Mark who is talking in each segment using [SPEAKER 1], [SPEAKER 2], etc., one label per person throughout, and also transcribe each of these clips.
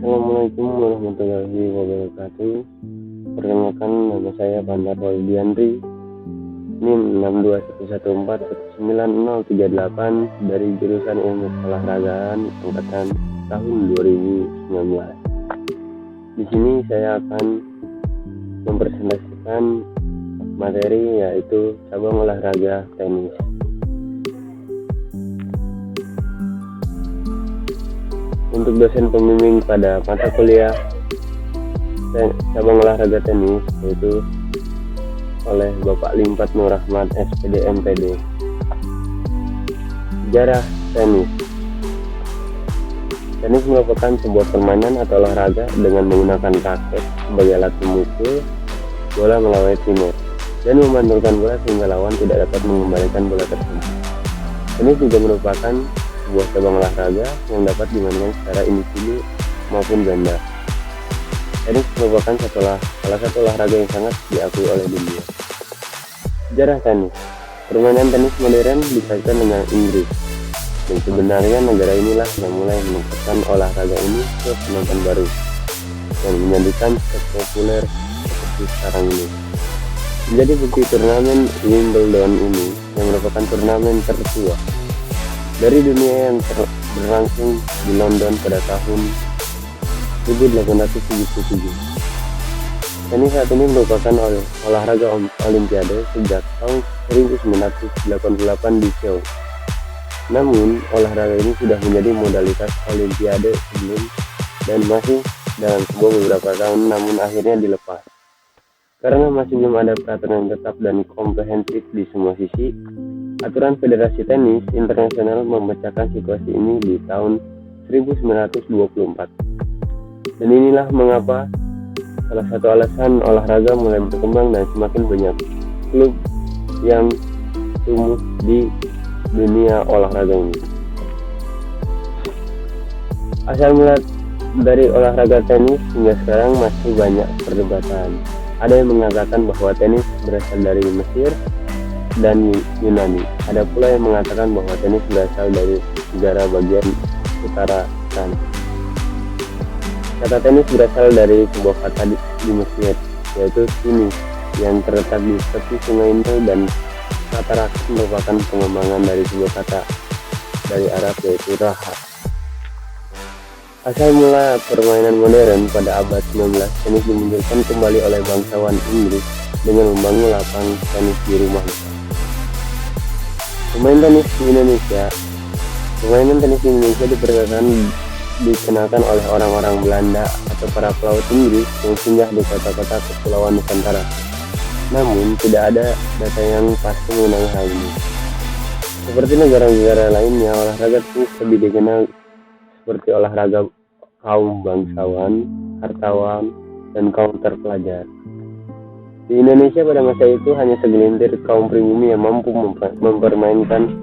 [SPEAKER 1] Assalamualaikum warahmatullahi wabarakatuh. Perkenalkan, nama saya Bandar Waldiandri, NIM 621141938 dari jurusan Ilmu Olahragaan angkatan tahun 2019. Di sini saya akan mempresentasikan materi yaitu cabang olahraga tenis. Untuk dosen pembimbing pada mata kuliah cabang olahraga tenis yaitu oleh Bapak Limpat Nur Rahmat SPD MPD. Sejarah tenis. Tenis merupakan sebuah permainan atau olahraga dengan menggunakan raket sebagai alat memukul bola melalui timur dan memantulkan bola sehingga lawan tidak dapat mengembalikan bola tersebut. Tenis juga merupakan sebuah cabang olahraga yang dapat dimainkan secara individu maupun ganda. Tenis merupakan salah satu olahraga yang sangat diakui oleh dunia. Sejarah tenis. Permainan tenis modern dikaitkan dengan Inggris, dan sebenarnya negara inilah yang mulai meningkatkan olahraga ini ke penonton baru yang menjadikan populer seperti sekarang ini. Menjadi bukti turnamen Wimbledon ini yang merupakan turnamen tertua dari dunia yang berlangsung di London pada tahun 1877. Tenis saat ini merupakan olahraga olimpiade sejak tahun 1988 di Seoul. Namun, olahraga ini sudah menjadi modalitas olimpiade sebelum dan masih dalam beberapa tahun, namun akhirnya dilepas. Karena masih belum ada peraturan yang tetap dan komprehensif di semua sisi, aturan Federasi Tenis Internasional memecahkan situasi ini di tahun 1924. Dan inilah mengapa salah satu alasan olahraga mulai berkembang dan semakin banyak klub yang tumbuh di dunia olahraga ini. Asal mula dari olahraga tenis hingga sekarang masih banyak perdebatan. Ada yang mengatakan bahwa tenis berasal dari Mesir dan Yunani. Ada pula yang mengatakan bahwa tenis berasal dari negara bagian utara sana. Kata tenis berasal dari sebuah kata di Mesir, yaitu tinis, yang terletak di tepi sungai Nil, dan kata raket merupakan pengembangan dari sebuah kata dari Arab yaitu raha. Asal mula permainan modern pada abad 19, tenis dimunculkan kembali oleh bangsawan Inggris dengan membangun lapang tenis di rumah. Permainan tenis di Indonesia dikenalkan oleh orang-orang Belanda atau para pelaut Inggris yang singgah di kota-kota kepulauan Nusantara. Namun, tidak ada data yang pasti mengenai hal ini. Seperti negara-negara lainnya, olahraga tenis lebih dikenal seperti olahraga kaum bangsawan, hartawan, dan kaum terpelajar. Di Indonesia pada masa itu hanya segelintir kaum pribumi yang mampu mempermainkan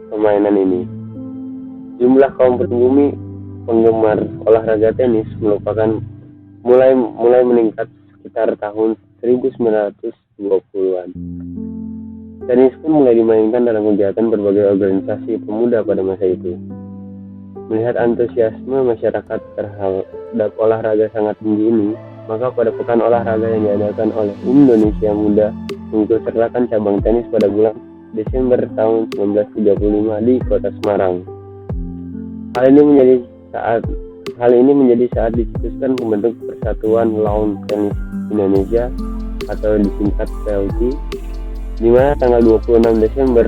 [SPEAKER 1] permainan ini. Jumlah kaum pribumi penggemar olahraga tenis merupakan mulai meningkat sekitar tahun 1920-an. Tenis pun mulai dimainkan dalam kegiatan berbagai organisasi pemuda pada masa itu. Melihat antusiasme masyarakat terhadap olahraga sangat tinggi ini, maka pada pekan olahraga yang diadakan oleh Indonesia Muda mengikutsertakan cabang tenis pada bulan Desember tahun 1935 di Kota Semarang. Hal ini menjadi saat dicetuskan pembentuk Persatuan Lawn Tenis Indonesia atau disingkat PLT, di mana tanggal 26 Desember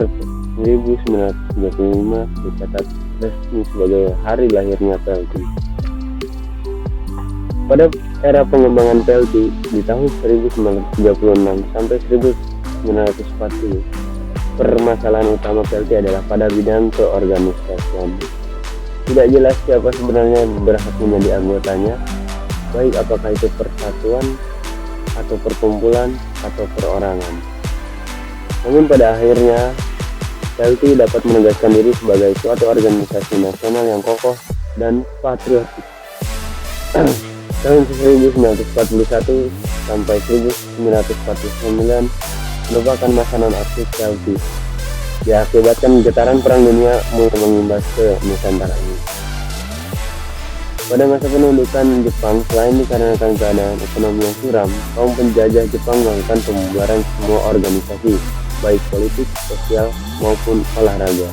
[SPEAKER 1] 1935 dicatat resmi sebagai hari lahirnya PLT. Pada era pengembangan PLT di tahun 1936 sampai 1940, permasalahan utama PLT adalah pada bidang keorganisasian. Tidak jelas siapa sebenarnya yang berhak menjadi anggotanya, baik apakah itu persatuan atau perkumpulan atau perorangan. Namun pada akhirnya PLT dapat menegaskan diri sebagai suatu organisasi nasional yang kokoh dan patriotik. Tahun 1941 sampai 1949 merupakan masa non-aktif PLT. Diakibatkan getaran Perang Dunia mulai mengimbas ke Nusantara ini. Pada masa pendudukan Jepang, selain dikarenakan keadaan ekonomi yang suram, kaum penjajah Jepang melakukan pembubaran semua organisasi, baik politik, sosial, maupun olahraga.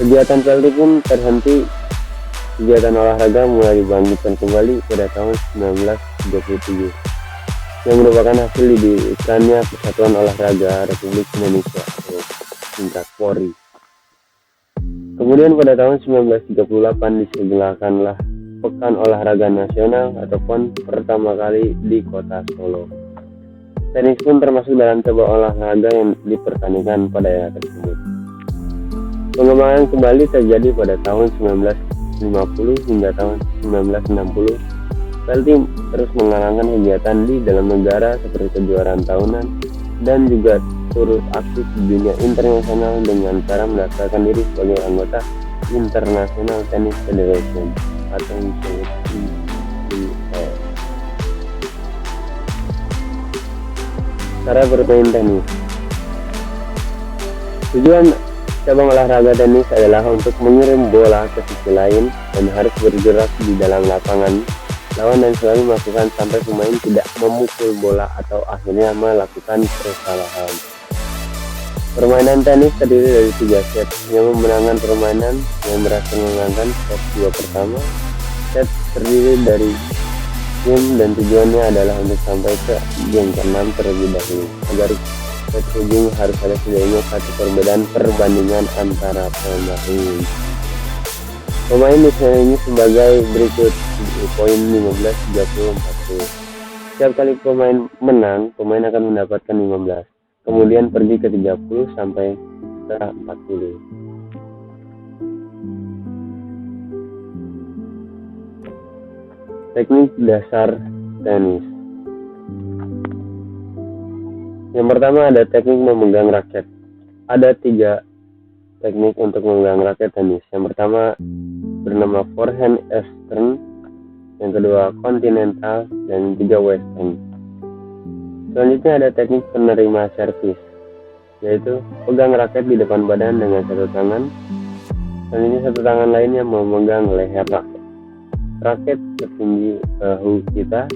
[SPEAKER 1] Kegiatan pelti pun terhenti. Kegiatan olahraga mulai dibangkitkan kembali pada tahun 1937, yang merupakan hasil didirikannya Persatuan Olahraga Republik Indonesia atau singkat Polri. Kemudian pada tahun 1938 diselenggarakanlah Pekan Olahraga Nasional atau PON pertama kali di kota Solo. Tenis pun termasuk dalam cabang olahraga yang dipertandingkan pada era tersebut. Pengembangan kembali terjadi pada tahun 1950 hingga tahun 1960. Pelti terus mengalangkan kegiatan di dalam negara seperti kejuaraan tahunan dan juga turut aktif di dunia internasional dengan cara mendaftarkan diri sebagai anggota International Tennis Federation atau disebut ITF. Cara bermain tenis. Tujuan cabang olahraga tenis adalah untuk mengirim bola ke sisi lain dan harus bergerak di dalam lapangan lawan dan selalu melakukan sampai pemain tidak memukul bola atau akhirnya melakukan kesalahan. Permainan tenis terdiri dari 3 set. Yang memenangkan permainan yang berhasil menangkan set 2 pertama. Set terdiri dari game dan tujuannya adalah untuk sampai ke game ke-6 terlebih dahulu. Agar set ujung harus ada setidaknya 1 perbedaan perbandingan antara pemain. Pemain misalnya ini sebagai berikut: poin 15, 30, 40. Setiap kali pemain menang, pemain akan mendapatkan 15. Kemudian pergi ke 30 sampai ke 40. Teknik dasar tenis. Yang pertama ada teknik memegang raket. Ada 3 teknik untuk memegang raket tenis. Yang pertama bernama forehand eastern, yang kedua continental, dan yang ketiga western. Selanjutnya ada teknik penerima servis, yaitu pegang raket di depan badan dengan satu tangan. Selanjutnya satu tangan lainnya memegang leher raket. Raket setinggi bahu kita.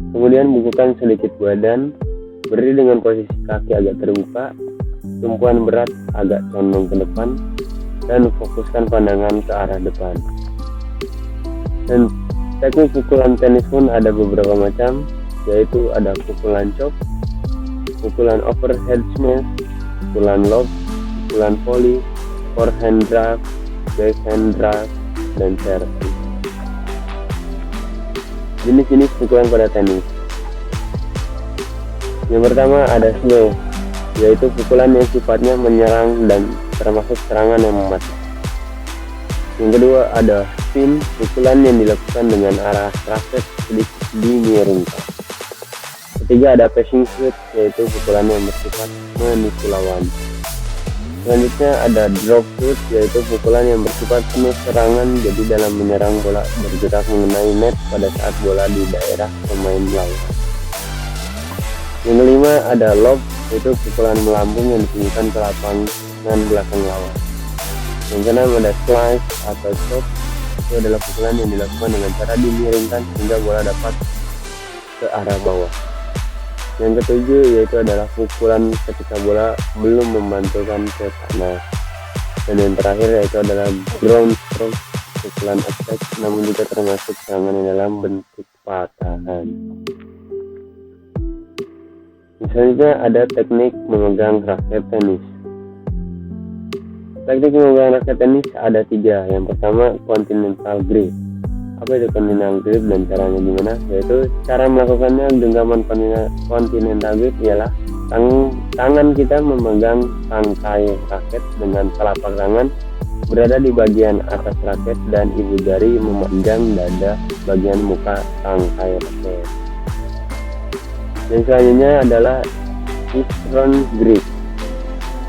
[SPEAKER 1] Kemudian bukukan sedikit badan, berdiri dengan posisi kaki agak terbuka, tumpuan berat agak condong ke depan, dan fokuskan pandangan ke arah depan. Dan teknik pukulan tenis pun ada beberapa macam, yaitu ada pukulan chop, pukulan overhead smash, pukulan lob, pukulan volley, forehand drive, backhand drive, dan servis. Jenis-jenis pukulan pada tenis. Yang pertama ada smash, yaitu pukulan yang sifatnya menyerang dan termasuk serangan yang mematikan. Yang kedua ada spin, pukulan yang dilakukan dengan arah raket sedikit dimiringkan. Ketiga ada passing shoot, yaitu pukulan yang bersifat menipu lawan. Selanjutnya ada drop shoot, yaitu pukulan yang bersifat penuh serangan, jadi dalam menyerang bola bergerak mengenai net pada saat bola di daerah pemain lawan. Yang kelima ada lob, yaitu pukulan melambung yang ditunjukkan ke lapangan belakang lawan. Yang keenam ada slice atau chop, itu adalah pukulan yang dilakukan dengan cara dimiringkan sehingga bola dapat ke arah bawah. Yang ketujuh yaitu adalah pukulan ketika bola belum memantulkan ke tanah. Dan yang terakhir yaitu adalah ground stroke, pukulan attack, namun juga termasuk serangan yang dalam bentuk patahan. Misalnya ada teknik memegang raket tenis. Teknik memegang raket tenis ada 3. Yang pertama continental grip. Apa itu continental grip dan caranya gimana? Yaitu cara melakukannya genggaman continental grip ialah tangan kita memegang tangkai raket dengan telapak tangan berada di bagian atas raket dan ibu jari memegang dada bagian muka tangkai raket. Dan selanjutnya adalah eastern grip.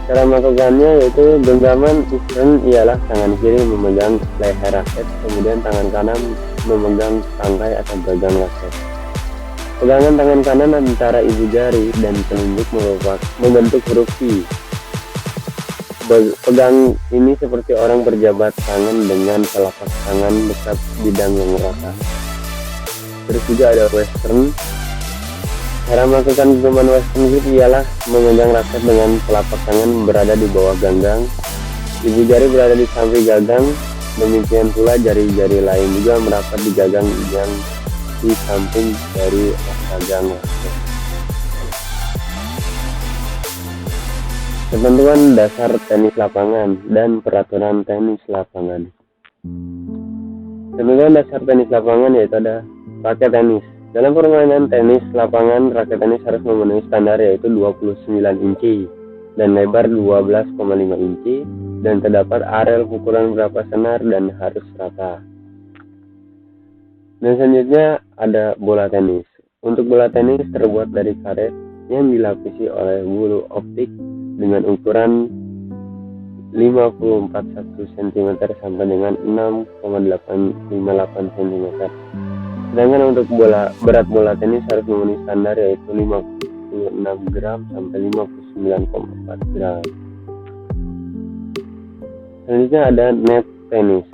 [SPEAKER 1] Cara melakukannya yaitu genggaman eastern ialah tangan kiri memegang leher raket, kemudian tangan kanan memegang tangkai atau gagang raket. Pegangan tangan kanan antara ibu jari dan telunjuk membentuk huruf V. Pegang ini seperti orang berjabat tangan dengan telapak tangan dekat bidang yang rata. Terus juga ada western. Cara melakukan genggaman western grip ialah memegang raket dengan telapak tangan berada di bawah ganggang, ibu jari berada di samping gagang, demikian pula jari-jari lain juga merapat di gagang yang di samping dari gagang. Ketentuan dasar tenis lapangan dan peraturan tenis lapangan. Ketentuan dasar tenis lapangan yaitu ada raket tenis. Dalam permainan tenis lapangan, raket tenis harus memenuhi standar yaitu 29 inci dan lebar 12,5 inci dan terdapat arel pukulan berapa senar dan harus rata. Dan selanjutnya ada bola tenis. Untuk bola tenis terbuat dari karet yang dilapisi oleh bulu optik dengan ukuran 541 cm sampai dengan 6,858 cm. Sedangkan untuk berat bola tenis harus memenuhi standar yaitu 56 gram sampai 59,4 gram. Selanjutnya ada net tenis.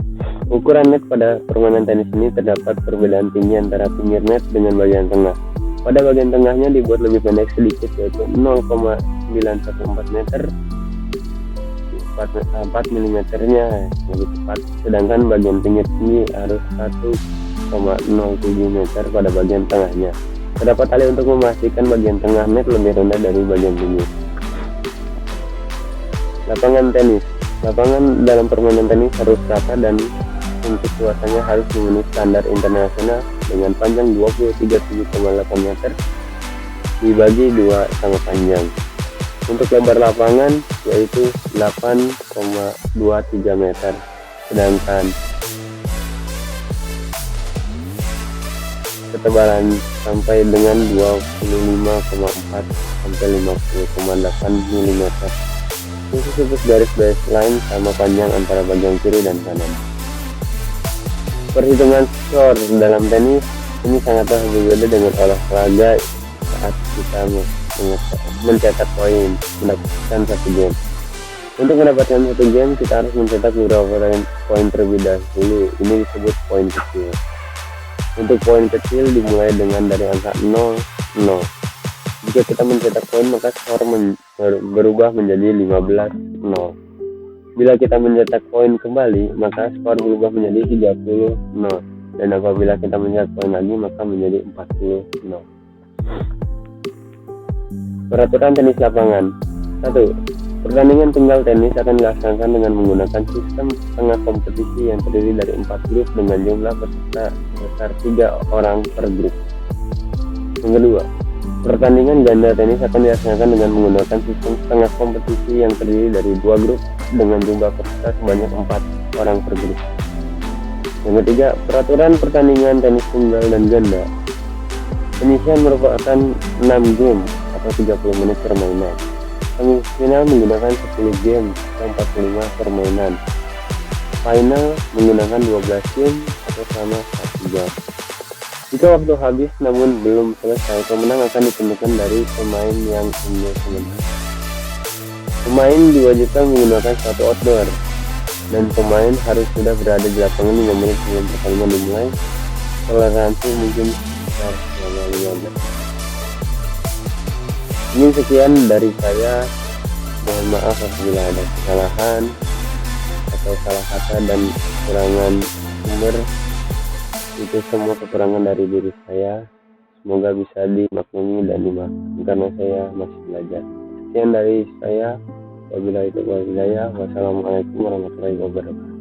[SPEAKER 1] Ukuran net pada permainan tenis ini terdapat perbedaan tinggi antara pinggir net dengan bagian tengah. Pada bagian tengahnya dibuat lebih pendek sedikit yaitu 0,914 meter, 4 mm nya lebih cepat. Sedangkan bagian pinggir tinggi harus 1,07 meter pada bagian tengahnya. Terdapat tali untuk memastikan bagian tengah net lebih rendah dari bagian pinggir. Lapangan tenis. Lapangan dalam permainan tenis harus rata dan untuk luasannya harus memenuhi standar internasional dengan panjang 23,8 meter dibagi 2 sama panjang. Untuk lebar lapangan yaitu 8,23 meter. Sedangkan ketebalan sampai dengan 25,4 sampai 50,8 mm. Khusus garis baseline sama panjang antara bagian kiri dan kanan. Perhitungan skor dalam tenis ini sangatlah berbeda dengan olahraga saat kita mencetak poin mendapatkan satu game. Untuk mendapatkan satu game kita harus mencetak beberapa poin terlebih dahulu. Ini disebut poin kecil. Untuk poin kecil dimulai dengan dari angka 0, 0. Jika kita mencetak poin maka skor berubah menjadi 15, 0. Bila kita mencetak poin kembali maka skor berubah menjadi 30, 0. Dan apabila kita mencetak poin lagi maka menjadi 40, 0. Peraturan tenis lapangan. 1. Pertandingan tunggal tenis akan dilaksanakan dengan menggunakan sistem setengah kompetisi yang terdiri dari 4 grup dengan jumlah peserta sebesar 3 orang per grup. Yang kedua, pertandingan ganda tenis akan dilaksanakan dengan menggunakan sistem setengah kompetisi yang terdiri dari 2 grup dengan jumlah peserta sebanyak 4 orang per grup. Yang ketiga, peraturan pertandingan tenis tunggal dan ganda. Penyisihan merupakan 6 game atau 30 menit permainan. Semifinal menggunakan 10 game atau 45 permainan. Final menggunakan 12 game atau selama 1 jam. Jika waktu habis namun belum selesai, pemenang akan ditentukan dari pemain yang unggul sementara. Pemain diwajibkan menggunakan sepatu outdoor dan pemain harus sudah berada di lapangan 5 menit sebelum pertandingan dimulai. Toleransi mungkin sekitar 15. Ini sekian dari saya. Mohon maaf apabila ada kesalahan atau salah kata dan kekurangan sumber. Itu semua kekurangan dari diri saya. Semoga bisa dimaklumi dan dimaafkan karena saya masih belajar. Sekian dari saya. Wabillahi taufiq wal hidayah. Wassalamualaikum warahmatullahi wabarakatuh.